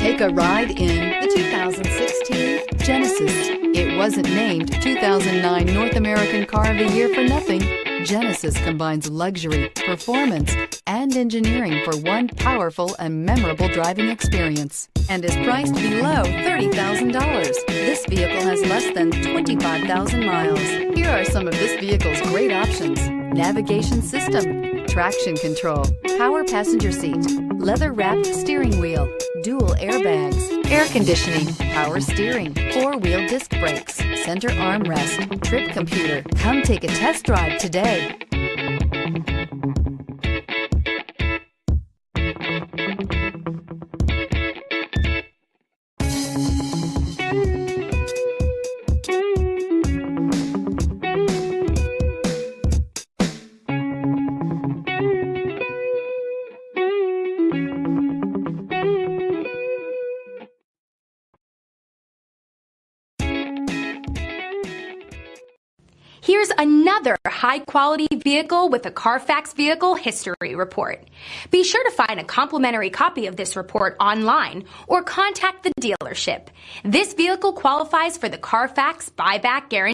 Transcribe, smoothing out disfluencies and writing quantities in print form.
Take a ride in the 2016 Genesis. It wasn't named 2009 North American Car of the Year for nothing. Genesis combines luxury, performance, and engineering for one powerful and memorable driving experience, and is priced below $30,000. This vehicle has less than 25,000 miles. Here are some of this vehicle's great options: navigation system, traction control, power passenger seat, leather-wrapped steering wheel, dual airbags, air conditioning, power steering, four-wheel disc brakes, center armrest, trip computer. Come take a test drive today. Here's another high-quality vehicle with a Carfax Vehicle History Report. Be sure to find a complimentary copy of this report online or contact the dealership. This vehicle qualifies for the Carfax Buyback Guarantee.